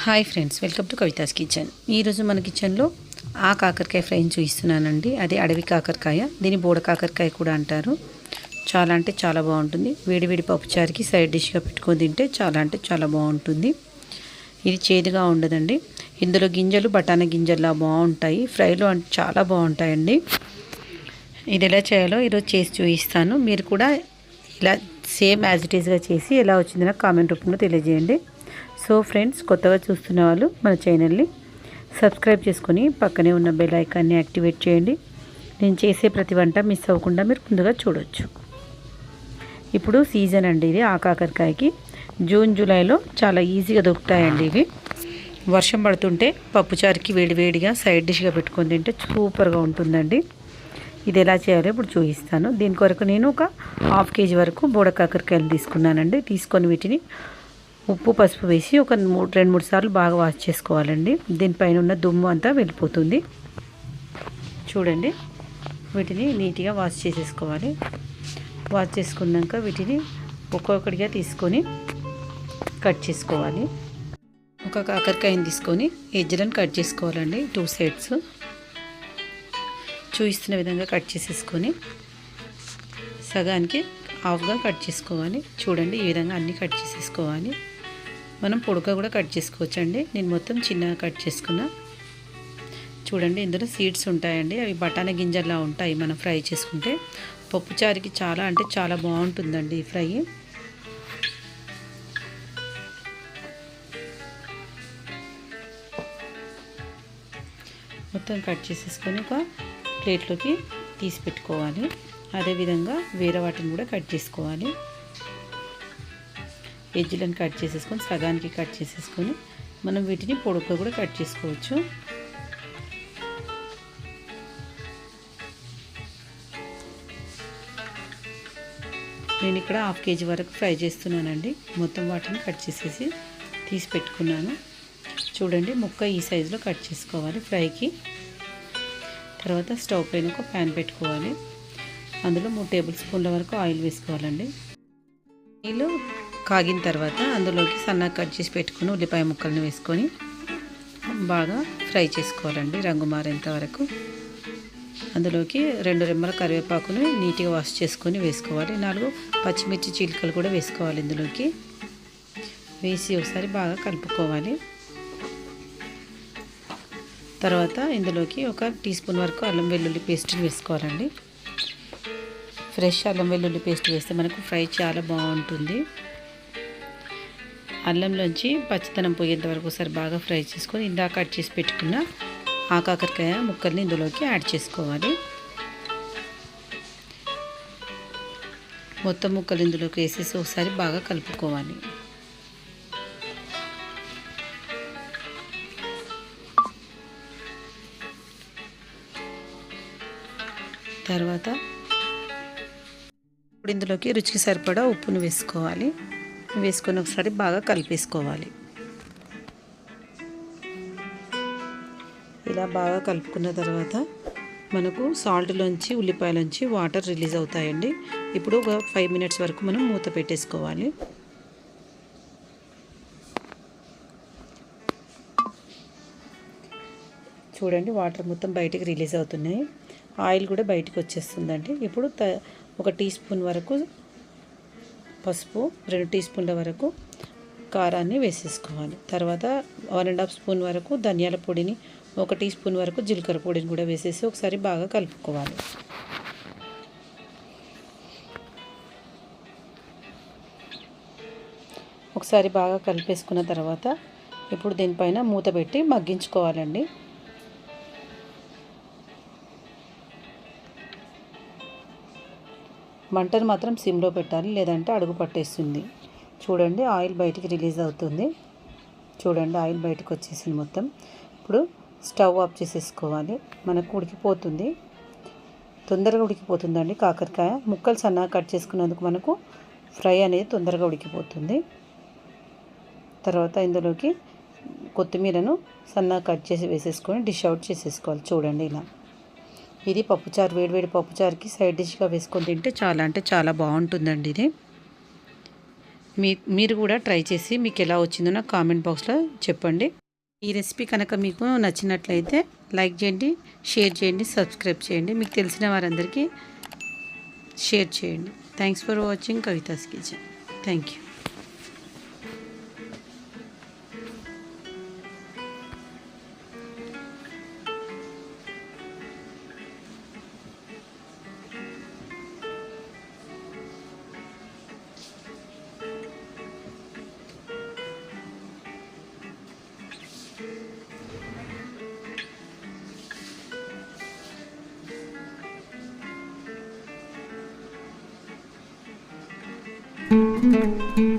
Hi friends, welcome to Kavitha's kitchen. ఈరోజు మన కిచెన్లో కాకరకాయ ఫ్రైని చూపిస్తున్నానండి. అది అడవి కాకరకాయ, దీని బోడ కాకరకాయ కూడా అంటారు. చాలా అంటే చాలా బాగుంటుంది. వేడివేడి పప్పుచారుకి సైడ్ డిష్గా పెట్టుకొని తింటే చాలా అంటే చాలా బాగుంటుంది. ఇది చేదుగా ఉండదండి. ఇందులో గింజలు బఠానీ గింజల్లా బాగుంటాయి. ఫ్రైలో అంటే చాలా బాగుంటాయండి. ఇది ఎలా చేయాలో ఈరోజు చేసి చూపిస్తాను. మీరు కూడా ఇలా సేమ్ యాజ్ ఇట్ ఈస్గా చేసి ఎలా వచ్చిందో నాకు కామెంట్ రూపంలో తెలియజేయండి. సో ఫ్రెండ్స్, కొత్తగా చూస్తున్న వాళ్ళు మన ఛానల్ని సబ్స్క్రైబ్ చేసుకొని పక్కనే ఉన్న బెల్ ఐకాన్ని యాక్టివేట్ చేయండి. నేను చేసే ప్రతి వంట మిస్ అవ్వకుండా మీరు ముందుగా చూడవచ్చు. ఇప్పుడు సీజన్ అండి ఇది కాకరకాయకి. జూన్ జూలైలో చాలా ఈజీగా దొరుకుతాయండి ఇవి. వర్షం పడుతుంటే పప్పుచారుకి వేడివేడిగా సైడ్ డిష్గా పెట్టుకొని తింటే సూపర్గా ఉంటుందండి. ఇది ఎలా చేయాలో ఇప్పుడు చూపిస్తాను. దీని కొరకు నేను ఒక ½ కేజీ వరకు బోడ కాకరకాయలు తీసుకున్నానండి. తీసుకొని వీటిని ఉప్పు పసుపు వేసి ఒక 2-3 సార్లు బాగా వాష్ చేసుకోవాలండి. దీనిపైన ఉన్న దుమ్ము అంతా వెళ్ళిపోతుంది. చూడండి, వీటిని నీట్గా వాష్ చేసేసుకోవాలి. వాష్ చేసుకున్నాక వీటిని ఒక్కొక్కటిగా తీసుకొని కట్ చేసుకోవాలి. ఒక కాకరకాయని తీసుకొని ఎజ్జలను కట్ చేసుకోవాలండి. 2 సైడ్స్ చూపిస్తున్న విధంగా కట్ చేసేసుకొని సగానికి హాఫ్గా కట్ చేసుకోవాలి. చూడండి, ఈ విధంగా అన్నీ కట్ చేసేసుకోవాలి. మనం పొడుగా కూడా కట్ చేసుకోవచ్చండి. నేను మొత్తం చిన్నగా కట్ చేసుకున్నా. చూడండి, ఇందులో సీడ్స్ ఉంటాయండి. అవి బఠానీ గింజల్లా ఉంటాయి. మనం ఫ్రై చేసుకుంటే పప్పుచారుకి చాలా అంటే చాలా బాగుంటుందండి ఈ ఫ్రై. మొత్తం కట్ చేసేసుకొని ఒక ప్లేట్లోకి తీసి పెట్టుకోవాలి. అదేవిధంగా వేరే వాటిని కూడా కట్ చేసుకోవాలి. ఎజ్జులను కట్ చేసేసుకొని సగానికి కట్ చేసేసుకొని మనం వీటిని పొడుగ్గా కూడా కట్ చేసుకోవచ్చు. నేను ఇక్కడ ½ కేజీ వరకు ఫ్రై చేస్తున్నానండి. మొత్తం వాటిని కట్ చేసేసి తీసి పెట్టుకున్నాను. చూడండి, ముక్క ఈ సైజులో కట్ చేసుకోవాలి ఫ్రైకి. తర్వాత స్టవ్ పైన ఒక ప్యాన్ పెట్టుకోవాలి. అందులో 3 టేబుల్ స్పూన్ల వరకు ఆయిల్ వేసుకోవాలండి. ఆయిల్ కాగిన తర్వాత అందులోకి సన్నగా కట్ చేసి పెట్టుకుని ఉల్లిపాయ ముక్కలను వేసుకొని బాగా ఫ్రై చేసుకోవాలండి రంగు మారేంత వరకు. అందులోకి 2 రెమ్మల కరివేపాకును నీట్గా వాష్ చేసుకొని వేసుకోవాలి. 4 పచ్చిమిర్చి చీలికలు కూడా వేసుకోవాలి. ఇందులోకి వేసి ఒకసారి బాగా కలుపుకోవాలి. తర్వాత ఇందులోకి 1 టీ స్పూన్ వరకు అల్లం వెల్లుల్లి పేస్ట్ని వేసుకోవాలండి. ఫ్రెష్ అల్లం వెల్లుల్లి పేస్ట్ వేస్తే మనకు ఫ్రై చాలా బాగుంటుంది. అల్లంలోంచి పచ్చితనం పోయేంత వరకు ఒకసారి బాగా ఫ్రై చేసుకొని ఇందాక కట్ చేసి పెట్టుకున్న కాకరకాయ ముక్కల్ని ఇందులోకి యాడ్ చేసుకోవాలి. మొత్తం ముక్కలు ఇందులోకి వేసేసి ఒకసారి బాగా కలుపుకోవాలి. తర్వాత ఇప్పుడు ఇందులోకి రుచికి సరిపడా ఉప్పును వేసుకోవాలి. వేసుకొని ఒకసారి బాగా కలిపేసుకోవాలి. ఇలా బాగా కలుపుకున్న తర్వాత మనకు సాల్ట్లోంచి ఉల్లిపాయలోంచి వాటర్ రిలీజ్ అవుతాయండి. ఇప్పుడు ఒక 5 మినిట్స్ వరకు మనం మూత పెట్టేసుకోవాలి. చూడండి, వాటర్ మొత్తం బయటికి రిలీజ్ అవుతున్నాయి. ఆయిల్ కూడా బయటికి వచ్చేస్తుందండి. ఇప్పుడు 1 టీ స్పూన్ వరకు పసుపు, 2 టీ స్పూన్ల వరకు కారాన్ని వేసేసుకోవాలి. తర్వాత 1½ స్పూన్ వరకు ధనియాల పొడిని, 1 టీ స్పూన్ వరకు జీలకర్ర పొడిని కూడా వేసేసి ఒకసారి బాగా కలుపుకోవాలి. ఒకసారి బాగా కలిపేసుకున్న తర్వాత ఇప్పుడు దీనిపైన మూత పెట్టి మగ్గించుకోవాలండి. మంటను మాత్రం సిమ్లో పెట్టాలి, లేదంటే అడుగు పట్టేస్తుంది. చూడండి, ఆయిల్ బయటికి రిలీజ్ అవుతుంది. చూడండి, ఆయిల్ బయటకు వచ్చేసింది మొత్తం. ఇప్పుడు స్టవ్ ఆఫ్ చేసేసుకోవాలి. మనకు ఉడికిపోతుంది, తొందరగా ఉడికిపోతుందండి కాకరకాయ. ముక్కలు సన్నగా కట్ చేసుకున్నందుకు మనకు ఫ్రై అనేది తొందరగా ఉడికిపోతుంది. తర్వాత ఇందులోకి కొత్తిమీరను సన్నగా కట్ చేసి వేసేసుకొని డిష్ అవుట్ చేసేసుకోవాలి. చూడండి, ఇలా ఇది పప్పుచారు, వేడివేడి పప్పుచారుకి సైడ్ డిష్గా వేసుకొని తింటే చాలా అంటే చాలా బాగుంటుందండి ఇది. మీరు కూడా ట్రై చేసి మీకు ఎలా వచ్చిందో నాకు కామెంట్ బాక్స్లో చెప్పండి. ఈ రెసిపీ కనుక మీకు నచ్చినట్లయితే లైక్ చేయండి, షేర్ చేయండి, సబ్స్క్రైబ్ చేయండి. మీకు తెలిసిన వారందరికీ షేర్ చేయండి. Thanks for watching Kavitha's kitchen. Thank you. Thank you.